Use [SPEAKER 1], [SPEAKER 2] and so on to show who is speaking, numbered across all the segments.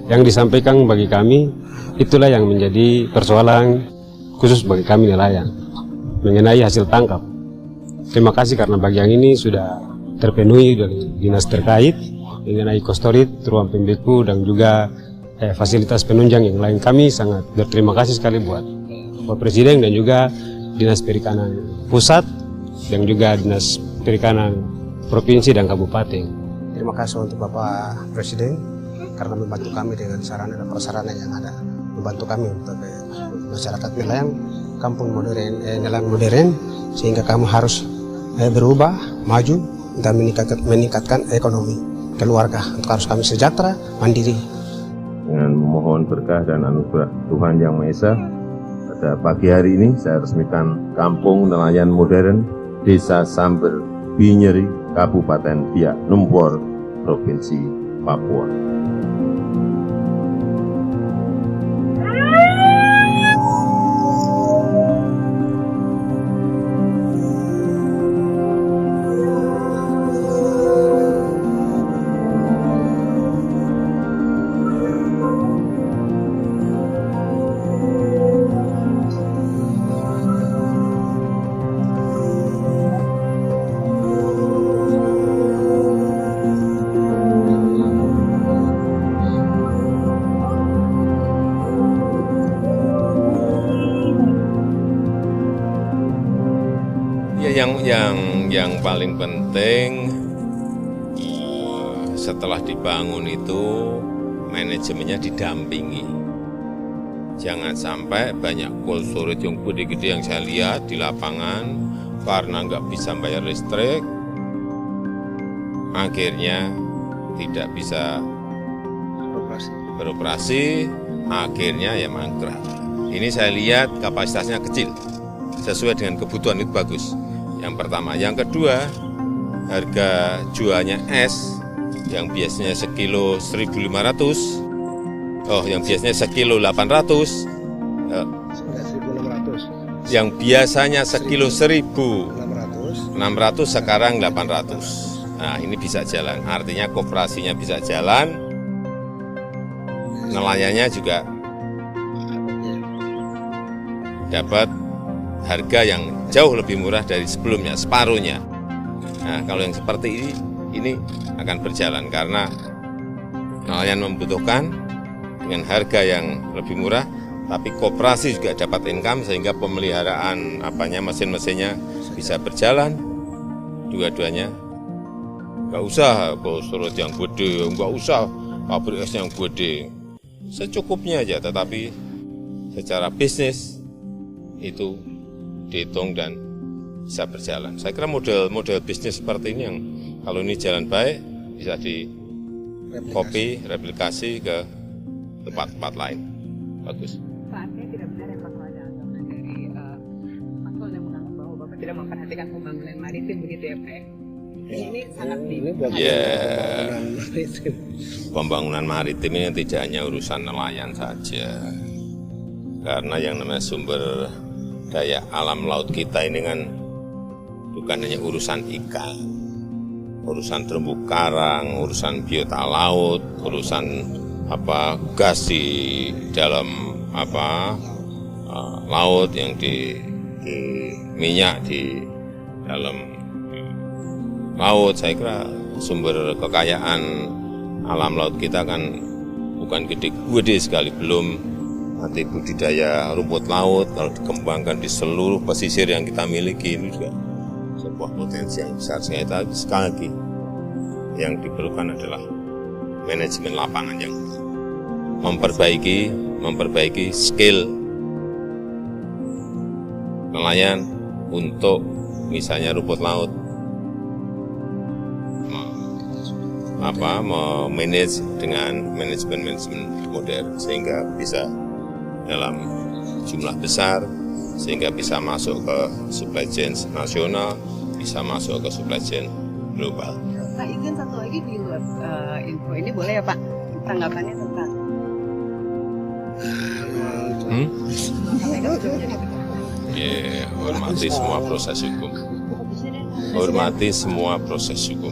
[SPEAKER 1] yang disampaikan bagi kami, itulah yang menjadi persoalan khusus bagi kami nelayan mengenai hasil tangkap. Terima kasih karena bagian ini sudah terpenuhi dari dinas terkait mengenai kostorit, ruang pembeku, dan juga fasilitas penunjang yang lain. Kami sangat berterima kasih sekali buat Bapak Presiden dan juga Dinas Perikanan Pusat dan juga Dinas Perikanan Provinsi dan Kabupaten.
[SPEAKER 2] Terima kasih untuk Bapak Presiden karena membantu kami dengan sarana dan prasarana yang ada, membantu kami untuk masyarakat nelayan kampung modern, nelayan modern, sehingga kami harus berubah, maju dan meningkatkan ekonomi keluarga untuk harus kami sejahtera, mandiri.
[SPEAKER 3] Dengan memohon berkah dan anugerah Tuhan Yang Maha Esa, pada pagi hari ini saya resmikan Kampung Nelayan Modern Desa Samber Binyeri, Kabupaten Biak Numfor, Provinsi Papua.
[SPEAKER 4] Yang paling penting setelah dibangun itu manajemennya didampingi. Jangan sampai banyak cold yang gede-gede yang saya lihat di lapangan karena nggak bisa bayar listrik, akhirnya tidak bisa beroperasi, akhirnya ya mangkrak. Ini saya lihat kapasitasnya kecil, sesuai dengan kebutuhan itu bagus. Yang pertama. Yang kedua, harga jualnya es yang biasanya sekilo 1.500, yang biasanya sekilo 800, yang biasanya sekilo 1.600 sekarang 800. Nah, ini bisa jalan, artinya koperasinya bisa jalan, nelayannya juga dapat harga yang jauh lebih murah dari sebelumnya, separuhnya. Nah, kalau yang seperti ini akan berjalan karena nelayan membutuhkan dengan harga yang lebih murah, tapi koperasi juga dapat income sehingga pemeliharaan mesin-mesinnya bisa berjalan. Dua-duanya, nggak usah surut yang gede, nggak usah pabrik es yang gede, secukupnya aja. Tetapi secara bisnis itu dihitung dan bisa berjalan. Saya kira model bisnis seperti ini yang kalau ini jalan baik bisa di-copy, replikasi ke tempat-tempat lain. Bagus.
[SPEAKER 5] Pak, artinya tidak benar ya Pak kalau ada anggapan dari Paslon yang menganggap bahwa Bapak tidak memperhatikan pembangunan maritim begitu ya Pak ya? Ini sangat
[SPEAKER 4] pembangunan maritim ini tidak hanya urusan nelayan saja. Karena yang namanya sumber daya alam laut kita ini kan bukan hanya urusan ikan, urusan terumbu karang, urusan biota laut, urusan gas di dalam laut yang di minyak di dalam laut. Saya kira sumber kekayaan alam laut kita kan bukan gede sekali, belum nanti budidaya rumput laut kalau dikembangkan di seluruh pesisir yang kita miliki ini juga sebuah potensi yang besar. Sekali lagi yang diperlukan adalah manajemen lapangan yang memperbaiki skill nelayan untuk misalnya rumput laut, memanage dengan manajemen modern sehingga bisa dalam jumlah besar, sehingga bisa masuk ke supply chain nasional, bisa masuk ke supply chain global.
[SPEAKER 5] Pak, izin satu lagi di luar info ini boleh ya Pak, tanggapannya tentang
[SPEAKER 4] hormati semua proses hukum. Hormati semua proses hukum.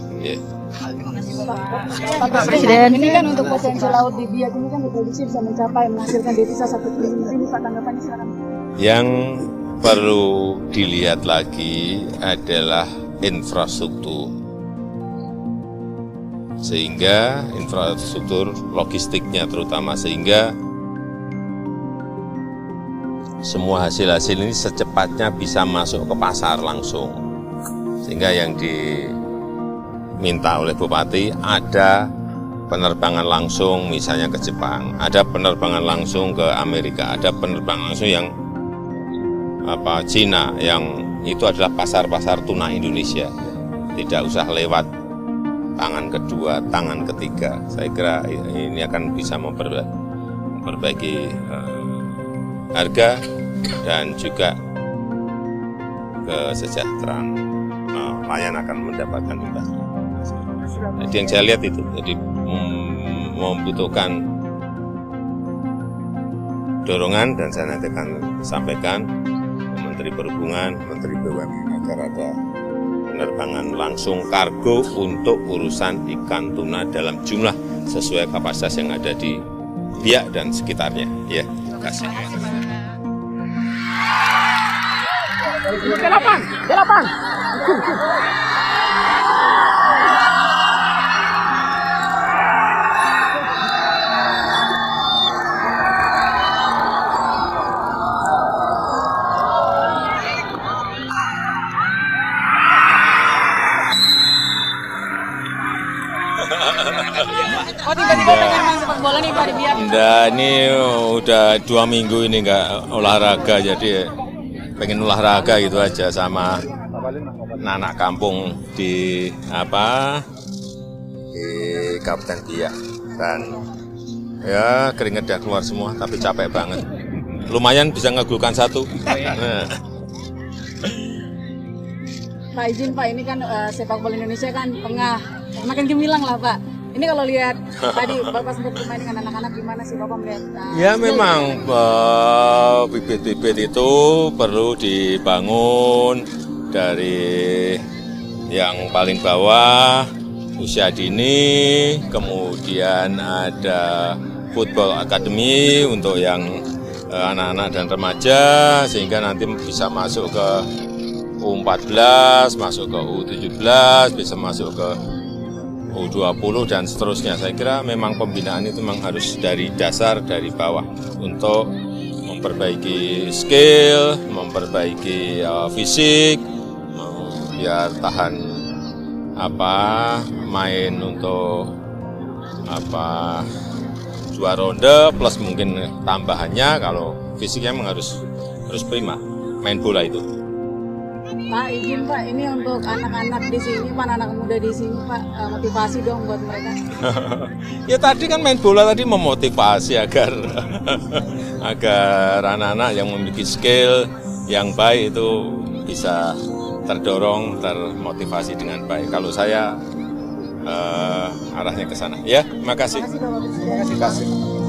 [SPEAKER 6] Pak Presiden, ini kan untuk potensi laut di Biak ini kan diprediksi bisa mencapai menghasilkan devisa 1 triliun. Ini Pak tanggapannya sekarang?
[SPEAKER 4] Yang perlu dilihat lagi adalah infrastruktur. Sehingga infrastruktur logistiknya terutama, sehingga semua hasil-hasil ini secepatnya bisa masuk ke pasar langsung. Sehingga yang diminta oleh Bupati ada penerbangan langsung misalnya ke Jepang, ada penerbangan langsung ke Amerika, ada penerbangan langsung yang Cina, yang itu adalah pasar-pasar tuna Indonesia. Tidak usah lewat tangan kedua, tangan ketiga. Saya kira ini akan bisa memperbaiki harga dan juga kesejahteraan nelayan akan mendapatkan imbas. Jadi yang saya lihat itu, jadi membutuhkan dorongan, dan saya nanti akan sampaikan ke Menteri Perhubungan, Menteri BUMN agar ada penerbangan langsung kargo untuk urusan ikan tuna dalam jumlah sesuai kapasitas yang ada di Biak dan sekitarnya. Ya, terima kasih.
[SPEAKER 6] Delapan.
[SPEAKER 5] Oh, tiba-tiba pengen main sepak bola nih Pak di Biak?
[SPEAKER 4] Enggak, ini udah 2 minggu ini nggak olahraga, jadi pengen olahraga gitu aja sama anak kampung di di Kabupaten Biak. Dan ya keringet dah keluar semua, tapi capek banget. Lumayan bisa ngegulkan 1. Nah.
[SPEAKER 6] Pak izin Pak, ini kan sepak bola Indonesia kan tengah makin gemilang lah Pak. Ini kalau lihat tadi Bapak sempat bermain dengan anak-anak, gimana sih Bapak melihat?
[SPEAKER 4] Ya memang bibit-bibit itu perlu dibangun dari yang paling bawah, usia dini, kemudian ada football academy untuk yang anak-anak dan remaja, sehingga nanti bisa masuk ke U14, masuk ke U17, bisa masuk ke U20 dan seterusnya. Saya kira memang pembinaan itu memang harus dari dasar, dari bawah, untuk memperbaiki skill, memperbaiki fisik, biar tahan main untuk dua ronde plus mungkin tambahannya. Kalau fisiknya memang harus prima main bola itu.
[SPEAKER 6] Pak izin Pak, ini untuk anak-anak di sini Pak, anak muda di sini Pak, motivasi dong buat mereka.
[SPEAKER 4] Ya tadi kan main bola tadi memotivasi agar anak-anak yang memiliki skill yang baik itu bisa terdorong, termotivasi dengan baik. Kalau saya arahnya ke sana. Ya, terima kasih.
[SPEAKER 6] Terima kasih Bapak Presiden.
[SPEAKER 2] Terima kasih.